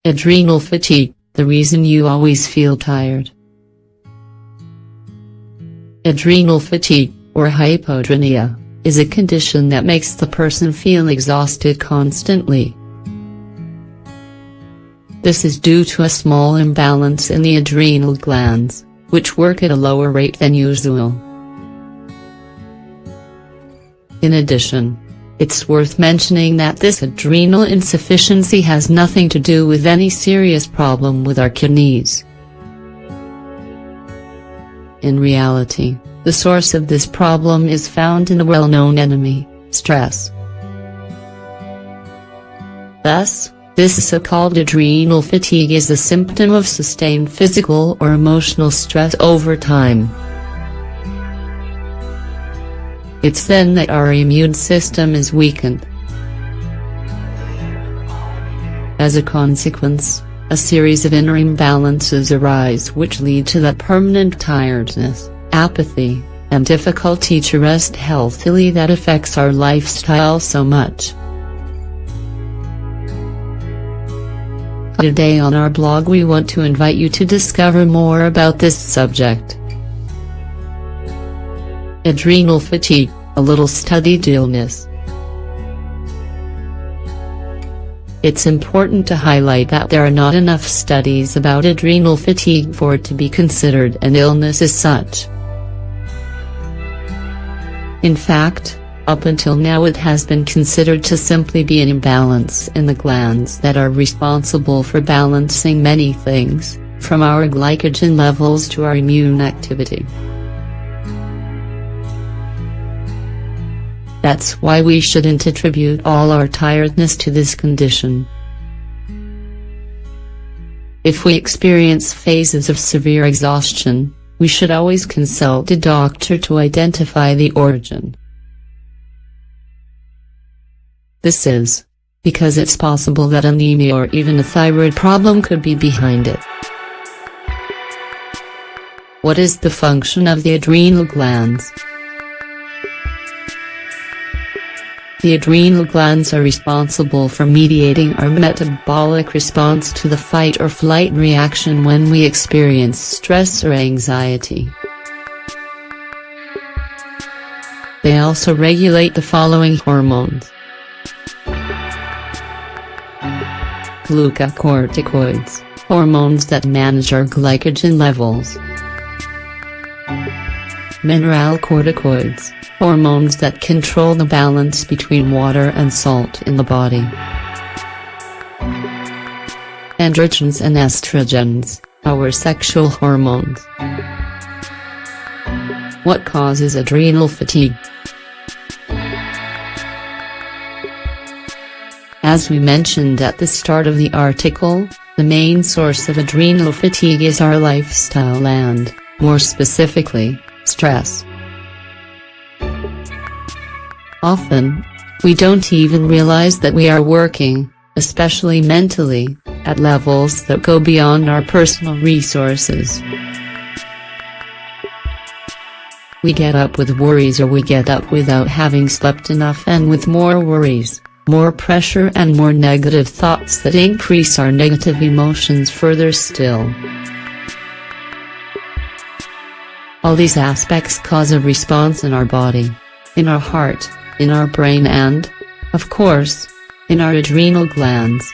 Adrenal fatigue, the reason you always feel tired. Adrenal fatigue, or hypoadrenia, is a condition that makes the person feel exhausted constantly. This is due to a small imbalance in the adrenal glands, which work at a lower rate than usual. In addition, it's worth mentioning that this adrenal insufficiency has nothing to do with any serious problem with our kidneys. In reality, the source of this problem is found in the well-known enemy, stress. Thus, this so-called adrenal fatigue is a symptom of sustained physical or emotional stress over time. It's then that our immune system is weakened. As a consequence, a series of inner imbalances arise which lead to that permanent tiredness, apathy, and difficulty to rest healthily that affects our lifestyle so much. Today on our blog we want to invite you to discover more about this subject. Adrenal fatigue, a little studied illness. It's important to highlight that there are not enough studies about adrenal fatigue for it to be considered an illness as such. In fact, up until now it has been considered to simply be an imbalance in the glands that are responsible for balancing many things, from our glycogen levels to our immune activity. That's why we shouldn't attribute all our tiredness to this condition. If we experience phases of severe exhaustion, we should always consult a doctor to identify the origin. This is because it's possible that anemia or even a thyroid problem could be behind it. What is the function of the adrenal glands? The adrenal glands are responsible for mediating our metabolic response to the fight or flight reaction when we experience stress or anxiety. They also regulate the following hormones: glucocorticoids, hormones that manage our glycogen levels; mineralocorticoids, hormones that control the balance between water and salt in the body; androgens and estrogens, our sexual hormones. What causes adrenal fatigue? As we mentioned at the start of the article, the main source of adrenal fatigue is our lifestyle and, more specifically, stress. Often, we don't even realize that we are working, especially mentally, at levels that go beyond our personal resources. We get up with worries, or we get up without having slept enough and with more worries, more pressure and more negative thoughts that increase our negative emotions further still. All these aspects cause a response in our body, in our heart, in our brain and, of course, in our adrenal glands.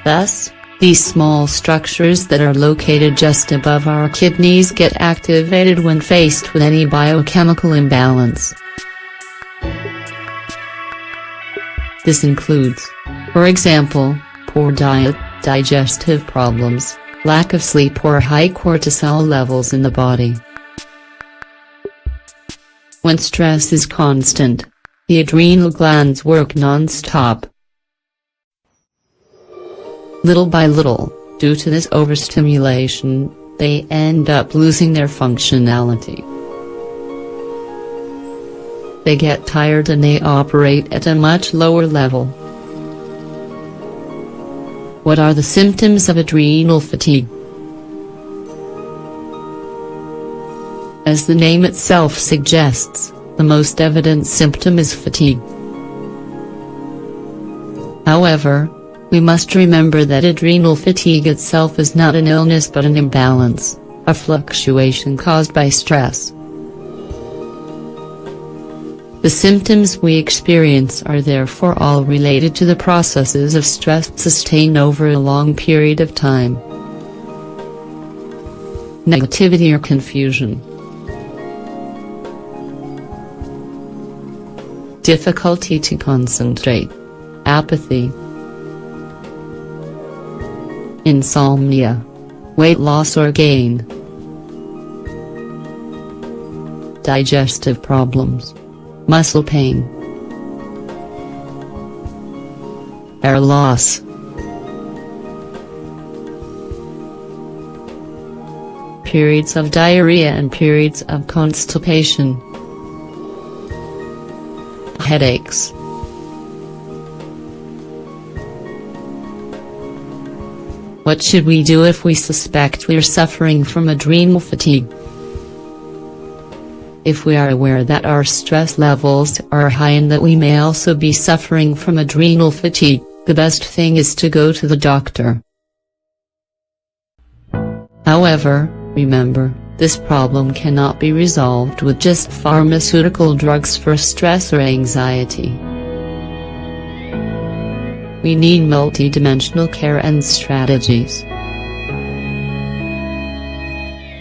Thus, these small structures that are located just above our kidneys get activated when faced with any biochemical imbalance. This includes, for example, poor diet, digestive problems, lack of sleep or high cortisol levels in the body. When stress is constant, the adrenal glands work non-stop. Little by little, due to this overstimulation, they end up losing their functionality. They get tired and they operate at a much lower level. What are the symptoms of adrenal fatigue? As the name itself suggests, the most evident symptom is fatigue. However, We must remember that adrenal fatigue itself is not an illness but an imbalance, a fluctuation caused by stress. The symptoms we experience are therefore all related to the processes of stress sustained over a long period of time. Negativity or confusion. Difficulty to concentrate. Apathy. Insomnia. Weight loss or gain. Digestive problems. Muscle pain. Hair loss. Periods of diarrhea and periods of constipation. Headaches. What should we do if we suspect we're suffering from adrenal fatigue? If we are aware that our stress levels are high and that we may also be suffering from adrenal fatigue, the best thing is to go to the doctor. However, remember, this problem cannot be resolved with just pharmaceutical drugs for stress or anxiety. We need multidimensional care and strategies.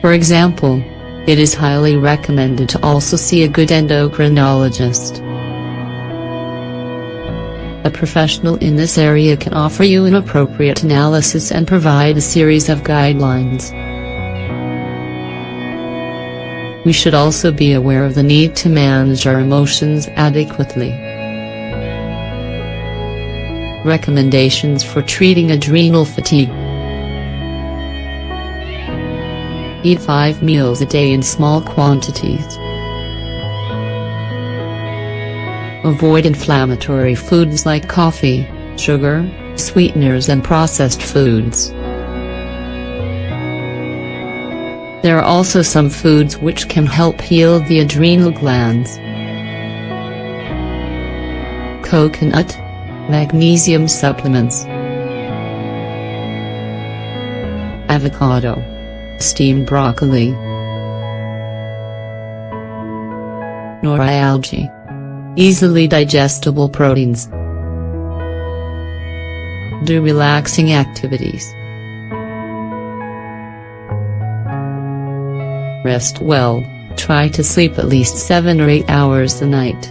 For example, it is highly recommended to also see a good endocrinologist. A professional in this area can offer you an appropriate analysis and provide a series of guidelines. We should also be aware of the need to manage our emotions adequately. Recommendations for treating adrenal fatigue. Eat 5 meals a day in small quantities. Avoid inflammatory foods like coffee, sugar, sweeteners and processed foods. There are also some foods which can help heal the adrenal glands. Coconut, magnesium supplements. Avocado. Steamed broccoli. Nor-algae. Easily digestible proteins. Do relaxing activities. Rest well, try to sleep at least 7 or 8 hours a night.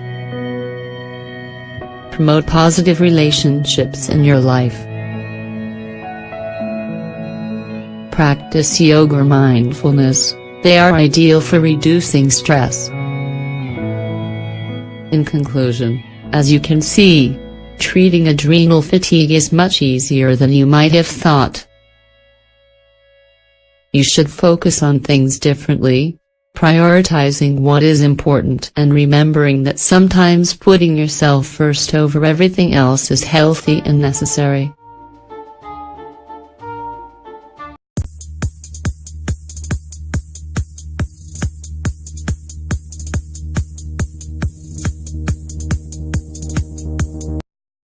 Promote positive relationships in your life. Practice yoga or mindfulness, they are ideal for reducing stress. In conclusion, as you can see, treating adrenal fatigue is much easier than you might have thought. You should focus on things differently, prioritizing what is important and remembering that sometimes putting yourself first over everything else is healthy and necessary.